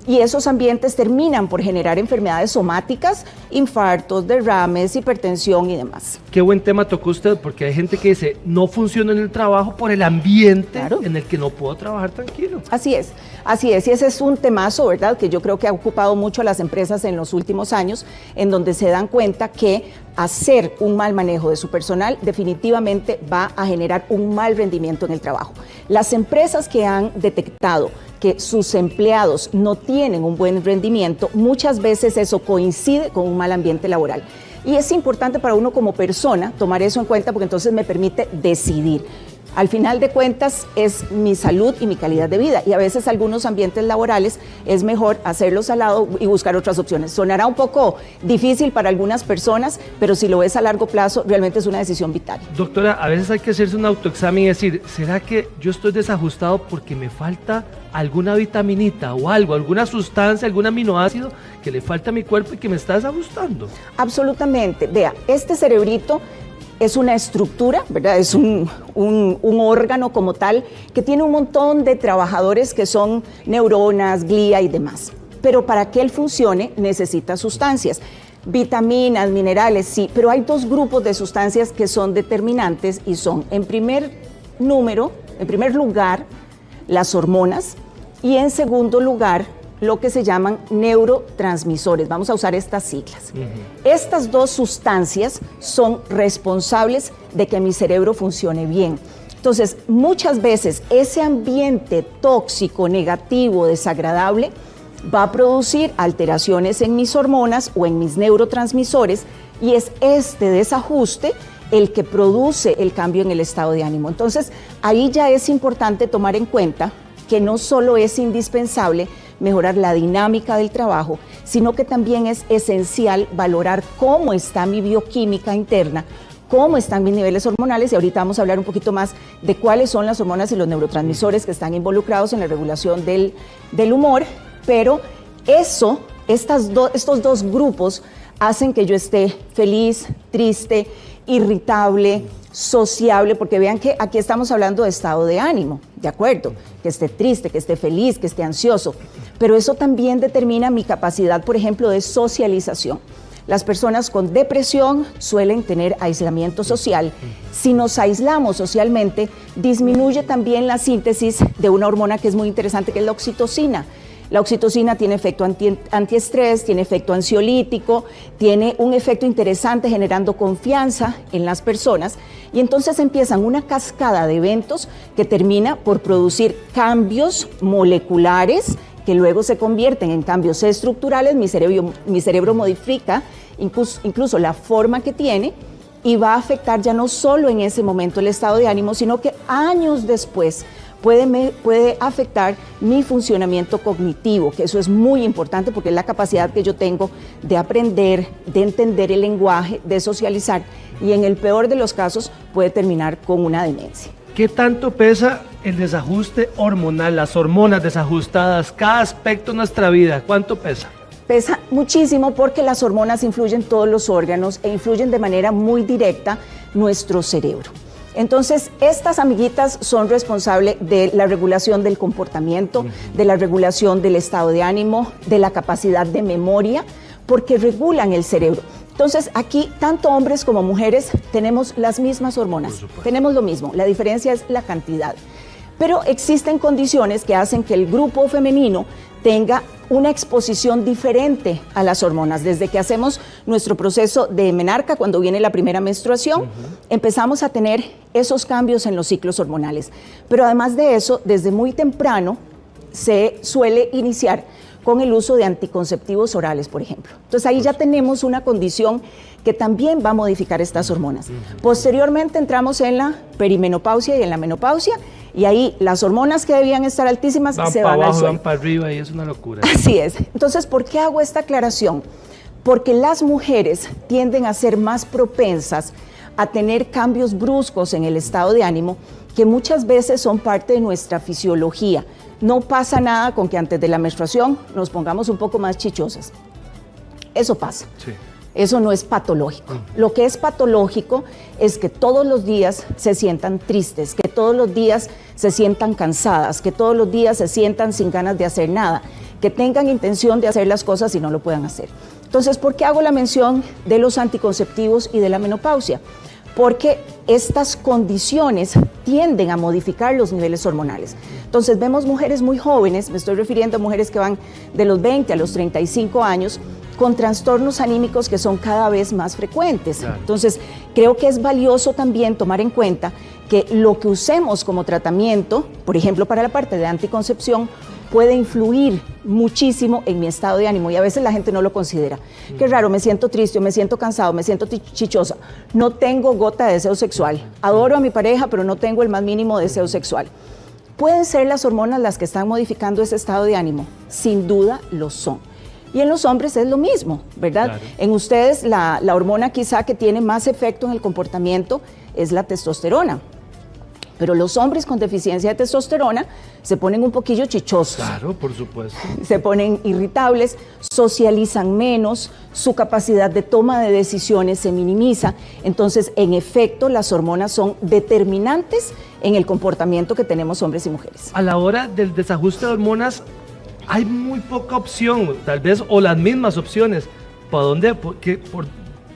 Y esos ambientes terminan por generar enfermedades somáticas, infartos, derrames, hipertensión y demás. Qué buen tema tocó usted, porque hay gente que dice, no funciona en el trabajo por el ambiente en el que no puedo trabajar tranquilo. Así es, y ese es un temazo, ¿verdad?, que yo creo que ha ocupado mucho a las empresas en los últimos años, en donde se dan cuenta que hacer un mal manejo de su personal definitivamente va a generar un mal rendimiento en el trabajo. Las empresas que han detectado que sus empleados no tienen un buen rendimiento, muchas veces eso coincide con un mal ambiente laboral. Y es importante para uno como persona tomar eso en cuenta porque entonces me permite decidir. Al final de cuentas es mi salud y mi calidad de vida, y a veces algunos ambientes laborales es mejor hacerlos al lado y buscar otras opciones. Sonará un poco difícil para algunas personas, pero si lo ves a largo plazo realmente es una decisión vital. Doctora, a veces hay que hacerse un autoexamen y decir, ¿será que yo estoy desajustado porque me falta alguna vitaminita o algo, alguna sustancia, algún aminoácido que le falta a mi cuerpo y que me está desajustando? Absolutamente. Vea, este cerebrito es una estructura, ¿verdad? Es un órgano como tal que tiene un montón de trabajadores que son neuronas, glía y demás. Pero para que él funcione necesita sustancias, vitaminas, minerales, sí, pero hay dos grupos de sustancias que son determinantes y son, en primer lugar, las hormonas y en segundo lugar, lo que se llaman neurotransmisores. Vamos a usar estas siglas. Estas dos sustancias son responsables de que mi cerebro funcione bien. Entonces, muchas veces ese ambiente tóxico, negativo, desagradable, va a producir alteraciones en mis hormonas o en mis neurotransmisores, y es este desajuste el que produce el cambio en el estado de ánimo. Entonces, ahí ya es importante tomar en cuenta que no solo es indispensable mejorar la dinámica del trabajo, sino que también es esencial valorar cómo está mi bioquímica interna, cómo están mis niveles hormonales, y ahorita vamos a hablar un poquito más de cuáles son las hormonas y los neurotransmisores que están involucrados en la regulación del humor, pero estos dos grupos hacen que yo esté feliz, triste, irritable, sociable, porque vean que aquí estamos hablando de estado de ánimo, ¿de acuerdo? Que esté triste, que esté feliz, que esté ansioso, pero eso también determina mi capacidad, por ejemplo, de socialización. Las personas con depresión suelen tener aislamiento social. Si nos aislamos socialmente, disminuye también la síntesis de una hormona que es muy interesante, que es la oxitocina. La oxitocina tiene efecto antiestrés, tiene efecto ansiolítico, tiene un efecto interesante generando confianza en las personas, y entonces empiezan una cascada de eventos que termina por producir cambios moleculares que luego se convierten en cambios estructurales. Mi cerebro modifica incluso la forma que tiene, y va a afectar ya no solo en ese momento el estado de ánimo, sino que años después puede afectar mi funcionamiento cognitivo, que eso es muy importante porque es la capacidad que yo tengo de aprender, de entender el lenguaje, de socializar, y en el peor de los casos puede terminar con una demencia. ¿Qué tanto pesa el desajuste hormonal, las hormonas desajustadas, cada aspecto de nuestra vida? ¿Cuánto pesa? Pesa muchísimo porque las hormonas influyen en todos los órganos e influyen de manera muy directa nuestro cerebro. Entonces, estas amiguitas son responsables de la regulación del comportamiento, de la regulación del estado de ánimo, de la capacidad de memoria, porque regulan el cerebro. Entonces, aquí, tanto hombres como mujeres tenemos las mismas hormonas, tenemos lo mismo, la diferencia es la cantidad. Pero existen condiciones que hacen que el grupo femenino tenga una exposición diferente a las hormonas. Desde que hacemos nuestro proceso de menarca, cuando viene la primera menstruación, empezamos a tener esos cambios en los ciclos hormonales. Pero además de eso, desde muy temprano se suele iniciar con el uso de anticonceptivos orales, por ejemplo. Entonces ahí ya tenemos una condición que también va a modificar estas hormonas. Posteriormente entramos en la perimenopausia y en la menopausia, y ahí las hormonas que debían estar altísimas se van al suelo. Van para arriba, y es una locura. Así es. Entonces, ¿por qué hago esta aclaración? Porque las mujeres tienden a ser más propensas a tener cambios bruscos en el estado de ánimo, que muchas veces son parte de nuestra fisiología. No pasa nada con que antes de la menstruación nos pongamos un poco más chichosas. Eso pasa. Sí. Eso no es patológico. Lo que es patológico es que todos los días se sientan tristes, que todos los días se sientan cansadas, que todos los días se sientan sin ganas de hacer nada, que tengan intención de hacer las cosas y no lo puedan hacer. Entonces, ¿por qué hago la mención de los anticonceptivos y de la menopausia? Porque estas condiciones tienden a modificar los niveles hormonales. Entonces vemos mujeres muy jóvenes, me estoy refiriendo a mujeres que van de los 20 a los 35 años, con trastornos anímicos que son cada vez más frecuentes. Claro. Entonces creo que es valioso también tomar en cuenta que lo que usemos como tratamiento, por ejemplo para la parte de anticoncepción, puede influir muchísimo en mi estado de ánimo y a veces la gente no lo considera. Qué raro, me siento triste, me siento cansado, me siento chichosa, no tengo gota de deseo sexual, adoro a mi pareja pero no tengo el más mínimo deseo sexual. ¿Pueden ser las hormonas las que están modificando ese estado de ánimo? Sin duda lo son. Y en los hombres es lo mismo, ¿verdad? Claro. En ustedes la hormona quizá que tiene más efecto en el comportamiento es la testosterona. Pero los hombres con deficiencia de testosterona se ponen un poquillo chichosos. Claro, por supuesto. Se ponen irritables, socializan menos, su capacidad de toma de decisiones se minimiza. Entonces, en efecto, las hormonas son determinantes en el comportamiento que tenemos hombres y mujeres. A la hora del desajuste de hormonas, hay muy poca opción, tal vez, o las mismas opciones. ¿Para dónde?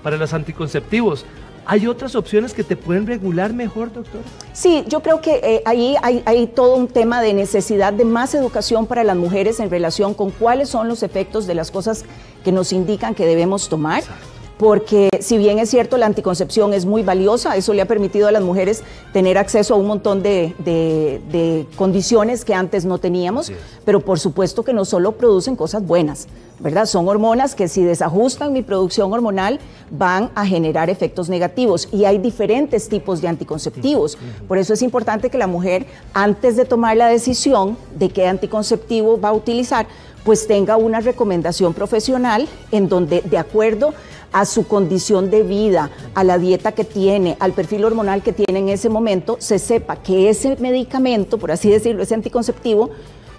Para los anticonceptivos. ¿Hay otras opciones que te pueden regular mejor, doctora? Sí, yo creo que ahí hay todo un tema de necesidad de más educación para las mujeres en relación con cuáles son los efectos de las cosas que nos indican que debemos tomar. Exacto. Porque si bien es cierto, la anticoncepción es muy valiosa, eso le ha permitido a las mujeres tener acceso a un montón de condiciones que antes no teníamos, pero por supuesto que no solo producen cosas buenas, ¿verdad? Son hormonas que si desajustan mi producción hormonal van a generar efectos negativos y hay diferentes tipos de anticonceptivos. Por eso es importante que la mujer, antes de tomar la decisión de qué anticonceptivo va a utilizar, pues tenga una recomendación profesional en donde, de acuerdo a su condición de vida, a la dieta que tiene, al perfil hormonal que tiene en ese momento, se sepa que ese medicamento, por así decirlo, ese anticonceptivo,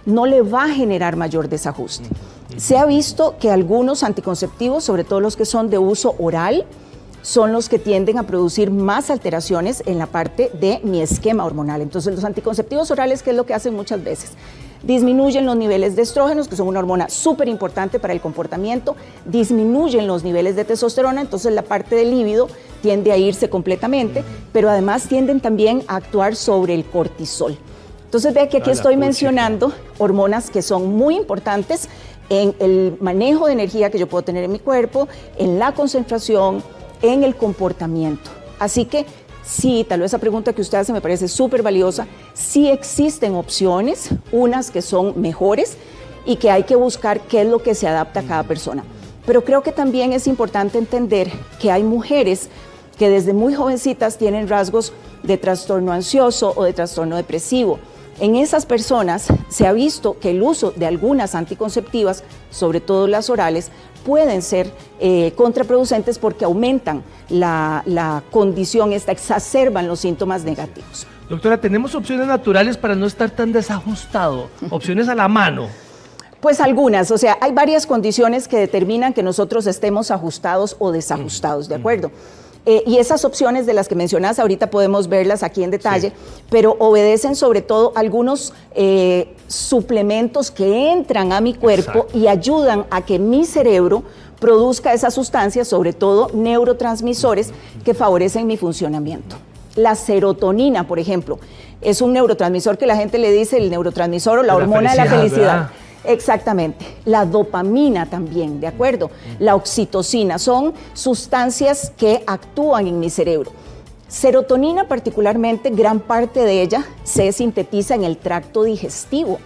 no le va a generar mayor desajuste. Se ha visto que algunos anticonceptivos, sobre todo los que son de uso oral, son los que tienden a producir más alteraciones en la parte de mi esquema hormonal. Entonces, los anticonceptivos orales, ¿qué es lo que hacen muchas veces? Disminuyen los niveles de estrógenos, que son una hormona súper importante para el comportamiento, disminuyen los niveles de testosterona, entonces la parte del líbido tiende a irse completamente, pero además tienden también a actuar sobre el cortisol. Entonces ve que aquí estoy mencionando hormonas que son muy importantes en el manejo de energía que yo puedo tener en mi cuerpo, en la concentración, en el comportamiento. Así que sí, tal vez esa pregunta que usted hace me parece súper valiosa. Sí existen opciones, unas que son mejores y que hay que buscar qué es lo que se adapta a cada persona. Pero creo que también es importante entender que hay mujeres que desde muy jovencitas tienen rasgos de trastorno ansioso o de trastorno depresivo. En esas personas se ha visto que el uso de algunas anticonceptivas, sobre todo las orales, pueden ser contraproducentes porque aumentan la condición, exacerban los síntomas negativos. Doctora, ¿tenemos opciones naturales para no estar tan desajustado? ¿Opciones a la mano? Pues algunas, o sea, hay varias condiciones que determinan que nosotros estemos ajustados o desajustados, ¿de acuerdo? Y esas opciones de las que mencionas ahorita podemos verlas aquí en detalle, pero obedecen sobre todo algunos suplementos que entran a mi cuerpo. Exacto. Y ayudan a que mi cerebro produzca esas sustancias, sobre todo neurotransmisores, que favorecen mi funcionamiento. La serotonina, por ejemplo, es un neurotransmisor que la gente le dice el neurotransmisor o la hormona de la felicidad. ¿Verdad? Exactamente. La dopamina también, ¿de acuerdo? La oxitocina, son sustancias que actúan en mi cerebro. Serotonina particularmente, gran parte de ella se sintetiza en el tracto digestivo.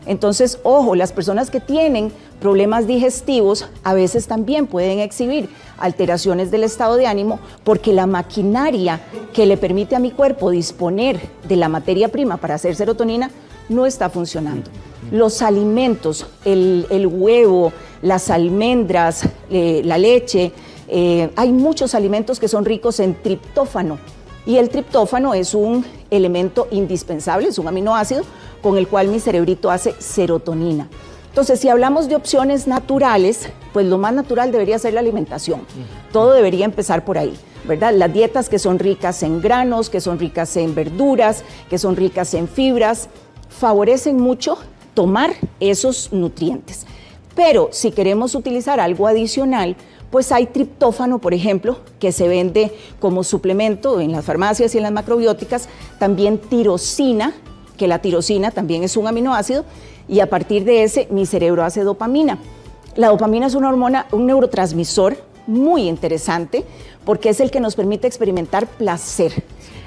Entonces, ojo, las personas que tienen problemas digestivos a veces también pueden exhibir alteraciones del estado de ánimo porque la maquinaria que le permite a mi cuerpo disponer de la materia prima para hacer serotonina no está funcionando. Los alimentos, el huevo, las almendras, la leche, hay muchos alimentos que son ricos en triptófano y el triptófano es un elemento indispensable, es un aminoácido con el cual mi cerebrito hace serotonina. Entonces, si hablamos de opciones naturales, pues lo más natural debería ser la alimentación. Todo debería empezar por ahí, ¿verdad? Las dietas que son ricas en granos, que son ricas en verduras, que son ricas en fibras, favorecen mucho tomar esos nutrientes. Pero si queremos utilizar algo adicional, pues hay triptófano, por ejemplo, que se vende como suplemento en las farmacias y en las macrobióticas, también tirosina, que la tirosina también es un aminoácido, y a partir de ese mi cerebro hace dopamina. La dopamina es una hormona, un neurotransmisor muy interesante, porque es el que nos permite experimentar placer,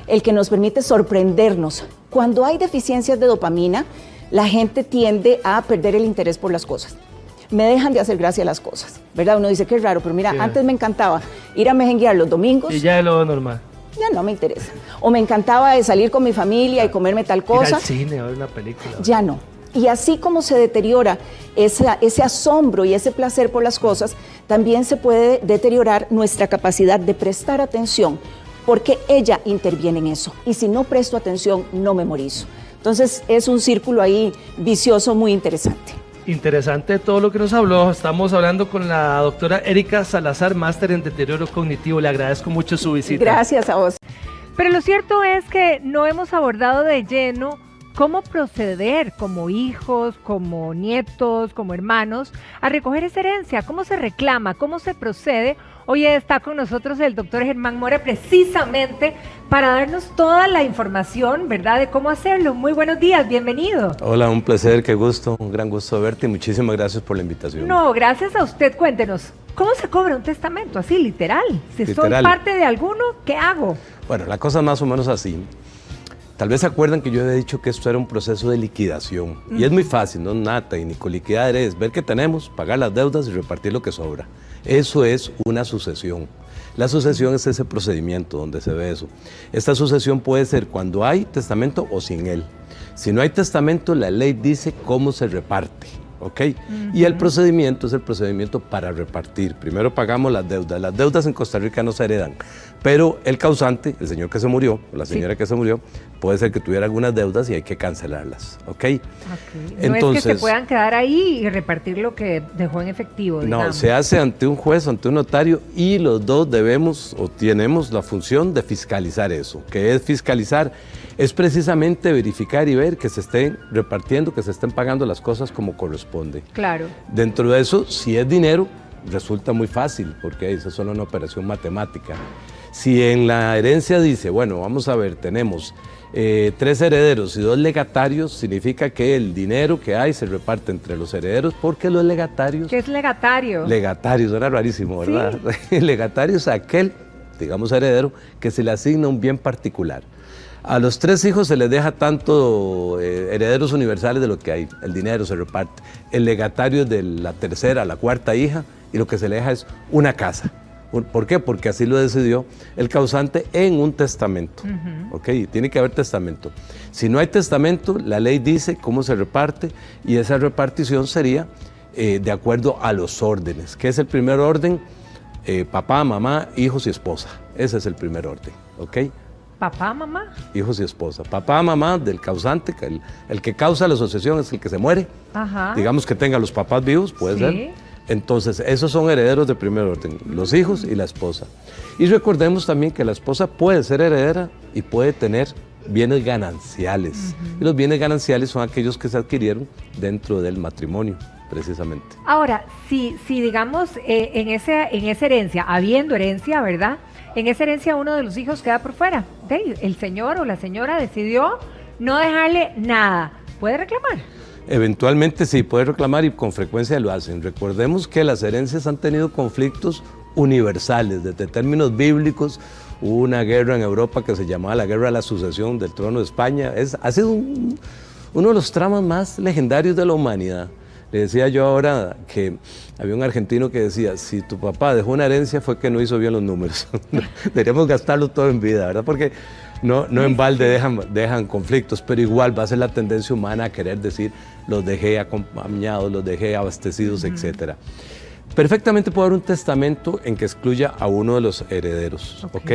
el que nos permite sorprendernos. Cuando hay deficiencias de dopamina, la gente tiende a perder el interés por las cosas. Me dejan de hacer gracia las cosas, ¿verdad? Uno dice que es raro, pero mira, antes me encantaba ir a mejenguear los domingos. Y ya es lo normal. Ya no me interesa. O me encantaba salir con mi familia y comerme tal cosa. Ir al cine, a ver una película. Ya no. Y así como se deteriora ese asombro y ese placer por las cosas, también se puede deteriorar nuestra capacidad de prestar atención, porque ella interviene en eso. Y si no presto atención, no memorizo. Entonces es un círculo ahí vicioso muy interesante. Interesante todo lo que nos habló. Estamos hablando con la doctora Erika Salazar, máster en deterioro cognitivo. Le agradezco mucho su visita. Gracias a vos. Pero lo cierto es que no hemos abordado de lleno cómo proceder como hijos, como nietos, como hermanos, a recoger esa herencia, cómo se reclama, cómo se procede. Hoy está con nosotros el doctor Germán Mora precisamente para darnos toda la información, ¿verdad?, de cómo hacerlo. Muy buenos días, bienvenido. Hola, un placer, qué gusto, un gran gusto verte y muchísimas gracias por la invitación. No, gracias a usted, cuéntenos, ¿cómo se cobra un testamento? Así, literal. Si soy Literal. parte de alguno, ¿qué hago? Bueno, la cosa es más o menos así. Tal vez se acuerdan que yo había dicho que esto era un proceso de liquidación. Y es muy fácil, no es nada técnico. Liquidar es ver qué tenemos, pagar las deudas y repartir lo que sobra. Eso es una sucesión. La sucesión es ese procedimiento donde se ve eso. Esta sucesión puede ser cuando hay testamento o sin él. Si no hay testamento, la ley dice cómo se reparte. ¿Ok? Y el procedimiento es el procedimiento para repartir. Primero pagamos las deudas. Las deudas en Costa Rica no se heredan, pero el causante, el señor que se murió, o la señora que se murió, puede ser que tuviera algunas deudas y hay que cancelarlas. ¿Ok? No es que se puedan quedar ahí y repartir lo que dejó en efectivo, digamos. No, se hace ante un juez, ante un notario, y los dos debemos o tenemos la función de fiscalizar eso. ¿Qué es fiscalizar? Es precisamente verificar y ver que se estén repartiendo, que se estén pagando las cosas como corresponde. Claro. Dentro de eso, si es dinero, resulta muy fácil, porque es solo una operación matemática. Si en la herencia dice, bueno, vamos a ver, tenemos 3 herederos y 2 legatarios, significa que el dinero que hay se reparte entre los herederos, porque los legatarios... ¿Qué es legatario? Legatarios, era rarísimo, ¿verdad? Sí. Legatario es aquel, digamos, heredero, que se le asigna un bien particular. A los 3 hijos se les deja tanto herederos universales de lo que hay, el dinero se reparte. El legatario es de la 3ª a la 4ª hija y lo que se le deja es una casa. ¿Por qué? Porque así lo decidió el causante en un testamento. ¿Ok? Tiene que haber testamento. Si no hay testamento, la ley dice cómo se reparte y esa repartición sería de acuerdo a los órdenes. ¿Qué es el primer orden? Papá, mamá, hijos y esposa. Ese es el primer orden. ¿Ok? Papá, mamá. Hijos y esposa. Papá, mamá del causante, el que causa la sucesión es el que se muere. Ajá. Digamos que tenga los papás vivos, puede ser. Entonces, esos son herederos de primer orden, los hijos y la esposa. Y recordemos también que la esposa puede ser heredera y puede tener bienes gananciales. Y los bienes gananciales son aquellos que se adquirieron dentro del matrimonio, precisamente. Ahora, si digamos, en esa herencia, habiendo herencia, ¿verdad?, en esa herencia uno de los hijos queda por fuera. El señor o la señora decidió no dejarle nada. ¿Puede reclamar? Eventualmente sí, puede reclamar y con frecuencia lo hacen. Recordemos que las herencias han tenido conflictos universales, desde términos bíblicos. Hubo una guerra en Europa que se llamaba la Guerra de la Sucesión del Trono de España. Ha sido uno de los tramas más legendarios de la humanidad. Le decía yo ahora que había un argentino que decía, si tu papá dejó una herencia fue que no hizo bien los números. Deberíamos gastarlo todo en vida, ¿verdad? Porque no en balde dejan conflictos, pero igual va a ser la tendencia humana a querer decir, los dejé acompañados, los dejé abastecidos, etc. Perfectamente puede haber un testamento en que excluya a uno de los herederos, ¿ok?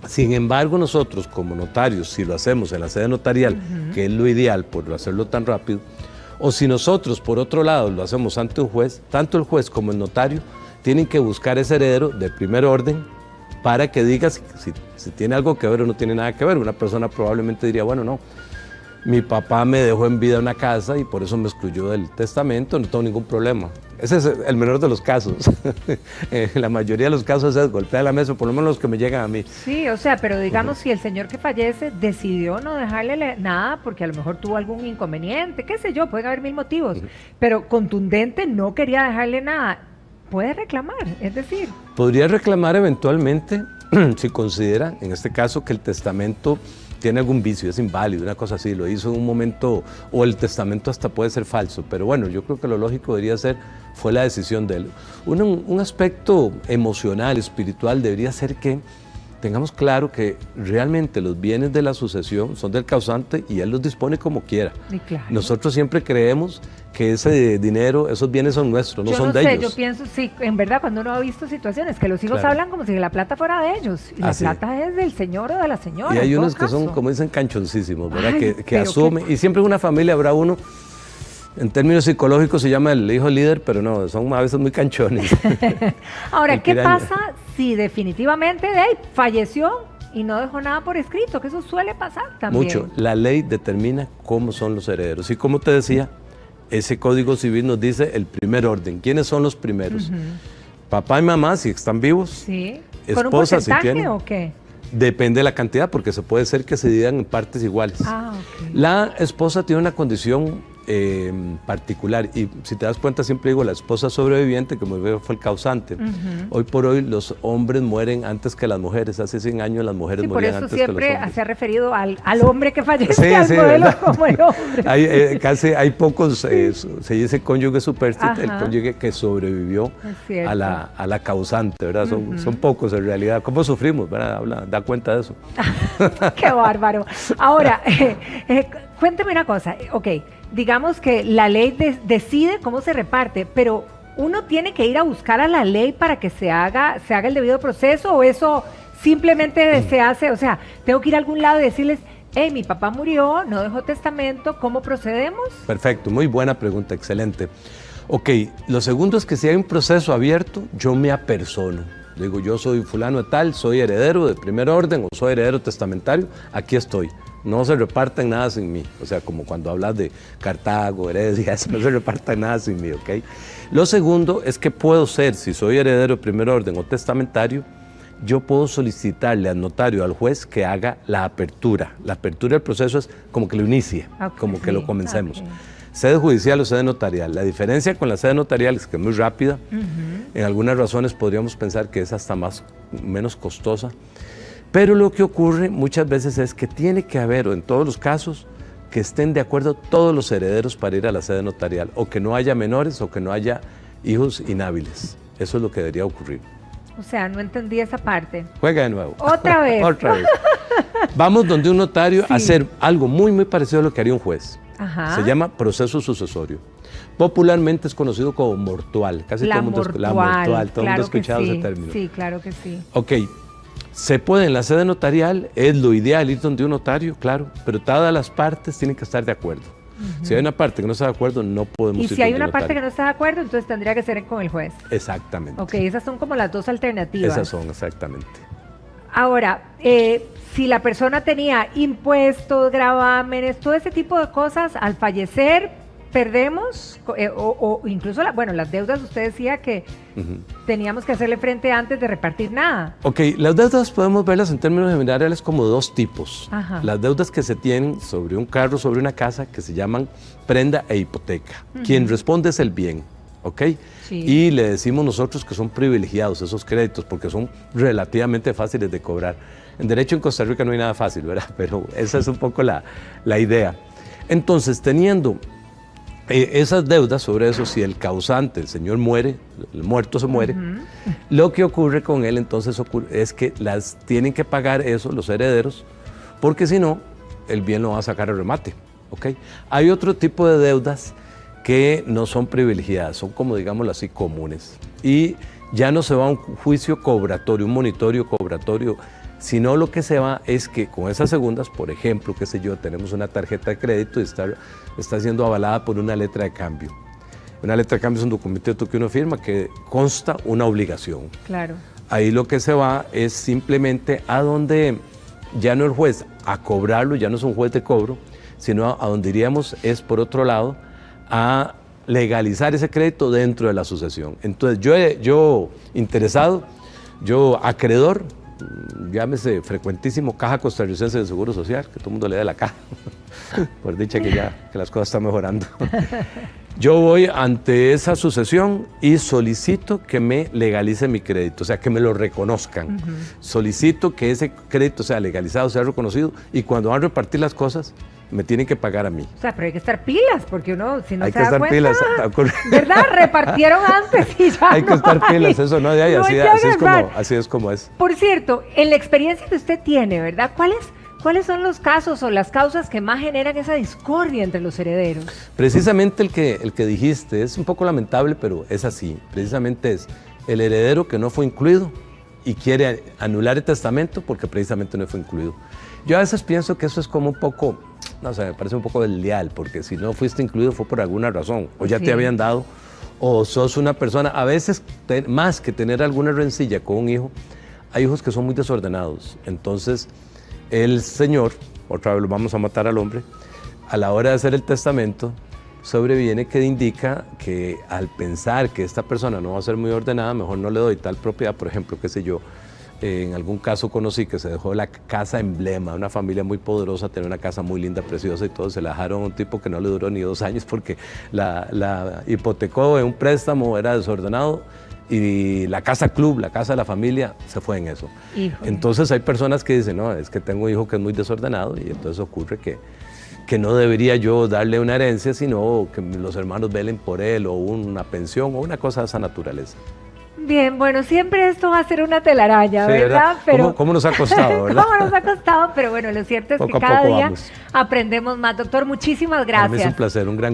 Sin embargo, nosotros como notarios, si lo hacemos en la sede notarial, que es lo ideal por hacerlo tan rápido, o si nosotros, por otro lado, lo hacemos ante un juez, tanto el juez como el notario tienen que buscar ese heredero de primer orden para que diga si tiene algo que ver o no tiene nada que ver. Una persona probablemente diría, bueno, no, mi papá me dejó en vida una casa y por eso me excluyó del testamento, no tengo ningún problema. Ese es el menor de los casos. La mayoría de los casos es golpear la mesa, por lo menos los que me llegan a mí. Sí, o sea, pero digamos, si el señor que fallece decidió no dejarle nada porque a lo mejor tuvo algún inconveniente, qué sé yo, pueden haber 1000 motivos, pero contundente no quería dejarle nada, puede reclamar, es decir. Podría reclamar eventualmente si considera, en este caso, que el testamento tiene algún vicio, es inválido, una cosa así, lo hizo en un momento, o el testamento hasta puede ser falso, pero bueno, yo creo que lo lógico debería ser, fue la decisión de él. Un aspecto emocional, espiritual, debería ser que tengamos claro que realmente los bienes de la sucesión son del causante y él los dispone como quiera. Claro. Nosotros siempre creemos que ese dinero, esos bienes son nuestros, no son de ellos. Yo pienso, sí, en verdad, cuando uno ha visto situaciones que los hijos Claro. hablan como si la plata fuera de ellos, y la plata es del señor o de la señora. Y hay en todo unos que son, caso. como dicen, canchoncísimos, ¿verdad? Ay, que pero asumen, y siempre en una familia habrá uno, en términos psicológicos se llama el hijo líder, pero no, son a veces muy canchones. Ahora, El ¿qué piraña. pasa si definitivamente de ahí falleció y no dejó nada por escrito? Que eso suele pasar también. Mucho. La ley determina cómo son los herederos. Y como te decía, ese Código Civil nos dice el primer orden. ¿Quiénes son los primeros? Papá y mamá, si están vivos. Sí. ¿Con un Esposa, si porcentaje tienen. o qué? Depende de la cantidad, porque se puede ser que se dividan en partes iguales. Ah, ok. La esposa tiene una condición particular, y si te das cuenta siempre digo la esposa sobreviviente, que muy bien fue el causante. Hoy por hoy los hombres mueren antes que las mujeres. Hace 100 años las mujeres Sí, por morían eso antes que los siempre hombres. se ha referido al hombre que fallece, Sí, al sí, modelo ¿verdad? como el hombre. Hay pocos, se dice cónyuge superstite, el Ajá. cónyuge que sobrevivió Es cierto. a la causante, ¿verdad? Son pocos en realidad. ¿Cómo sufrimos? ¿Verdad? Da cuenta de eso. Qué bárbaro. Ahora, cuénteme una cosa. Ok, digamos que la ley decide cómo se reparte, pero uno tiene que ir a buscar a la ley para que se haga el debido proceso, o eso simplemente se hace, o sea, tengo que ir a algún lado y decirles, hey, mi papá murió, no dejó testamento, ¿cómo procedemos? Perfecto, muy buena pregunta, excelente. Ok, lo segundo es que si hay un proceso abierto, yo me apersono. Digo, yo soy fulano de tal, soy heredero de primer orden o soy heredero testamentario, aquí estoy. No se reparten nada sin mí. O sea, como cuando hablas de Cartago, herencia, eso no se reparten nada sin mí, ¿ok? Lo segundo es que puedo ser, si soy heredero de primer orden o testamentario, yo puedo solicitarle al notario, al juez, que haga la apertura. La apertura del proceso es como que lo inicie, como que lo comencemos. Sede judicial o sede notarial. La diferencia con la sede notarial es que es muy rápida. En algunas razones podríamos pensar que es hasta menos costosa. Pero lo que ocurre muchas veces es que tiene que haber, o en todos los casos, que estén de acuerdo todos los herederos para ir a la sede notarial, o que no haya menores o que no haya hijos inhábiles. Eso es lo que debería ocurrir. O sea, no entendí esa parte. Juega de nuevo. Otra vez. Otra vez. Vamos donde un notario a hacer algo muy, muy parecido a lo que haría un juez. Ajá. Se llama proceso sucesorio. Popularmente es conocido como mortual. Casi todo el mundo la mortual. Todo el mundo ha escuchado ese término. Sí, claro que sí. Ok. Se puede en la sede notarial, es lo ideal ir donde un notario, claro, pero todas las partes tienen que estar de acuerdo. Si hay una parte que no está de acuerdo, no podemos ir Y si hay donde una un parte que notario. no está de acuerdo, entonces tendría que ser con el juez. Exactamente. Ok, esas son como las dos alternativas. Esas son, exactamente. Ahora, si la persona tenía impuestos, gravámenes, todo ese tipo de cosas, al fallecer, perdemos, o incluso, las deudas, usted decía que teníamos que hacerle frente antes de repartir nada. Ok, las deudas podemos verlas en términos generales como dos tipos. Ajá. Las deudas que se tienen sobre un carro, sobre una casa, que se llaman prenda e hipoteca. Quien responde es el bien, ¿ok? Sí. Y le decimos nosotros que son privilegiados esos créditos porque son relativamente fáciles de cobrar. En derecho en Costa Rica no hay nada fácil, ¿verdad? Pero esa es un poco la idea. Entonces, teniendo esas deudas sobre eso, si el causante, el señor muere, el muerto se muere, lo que ocurre con él entonces es que las tienen que pagar eso los herederos, porque si no, el bien lo va a sacar a remate, ¿ok? Hay otro tipo de deudas que no son privilegiadas, son como digámoslo así comunes, y ya no se va a un juicio cobratorio, un monitorio cobratorio, sino lo que se va es que con esas segundas, por ejemplo, qué sé yo, tenemos una tarjeta de crédito y está siendo avalada por una letra de cambio. Una letra de cambio es un documento que uno firma que consta una obligación. Claro. Ahí lo que se va es simplemente a donde ya no el juez a cobrarlo, ya no es un juez de cobro, sino a donde iríamos es por otro lado a legalizar ese crédito dentro de la sucesión. Entonces yo interesado, yo acreedor, llámese frecuentísimo Caja Costarricense de Seguro Social, que todo el mundo le da la caja, por dicha que las cosas están mejorando. Yo voy ante esa sucesión y solicito que me legalice mi crédito, o sea, que me lo reconozcan. Solicito que ese crédito sea legalizado, sea reconocido, y cuando van a repartir las cosas, me tienen que pagar a mí. O sea, pero hay que estar pilas, porque uno, si no Hay se que da estar cuenta, pilas. ¿verdad? Repartieron antes y ya Hay que estar pilas, eso no de ahí, no así, hay que agarrar. así es como es. Por cierto, en la experiencia que usted tiene, ¿verdad? ¿Cuáles son los casos o las causas que más generan esa discordia entre los herederos? Precisamente el que dijiste es un poco lamentable, pero es así. Precisamente es el heredero que no fue incluido y quiere anular el testamento porque precisamente no fue incluido. Yo a veces pienso que eso es como un poco, no sé, me parece un poco desleal, porque si no fuiste incluido fue por alguna razón, o ya te habían dado, o sos una persona, a veces más que tener alguna rencilla con un hijo, hay hijos que son muy desordenados. Entonces, el señor, otra vez lo vamos a matar al hombre, a la hora de hacer el testamento, sobreviene que indica que al pensar que esta persona no va a ser muy ordenada, mejor no le doy tal propiedad. Por ejemplo, qué sé yo, en algún caso conocí que se dejó la casa emblema, una familia muy poderosa, tenía una casa muy linda, preciosa y todo, se la dejaron a un tipo que no le duró ni 2 años porque la hipotecó en un préstamo, era desordenado, y la casa club, la casa de la familia, se fue en eso. Híjole. Entonces hay personas que dicen, no, es que tengo un hijo que es muy desordenado, y entonces ocurre que no debería yo darle una herencia, sino que los hermanos velen por él, o una pensión, o una cosa de esa naturaleza. Bien, bueno, siempre esto va a ser una telaraña, Sí, ¿verdad? Pero ¿Cómo nos ha costado, verdad? ¿Cómo nos ha costado? Pero bueno, lo cierto es Poco que a cada poco día vamos. aprendemos más. Doctor, muchísimas Para mí es un gracias. placer, un gran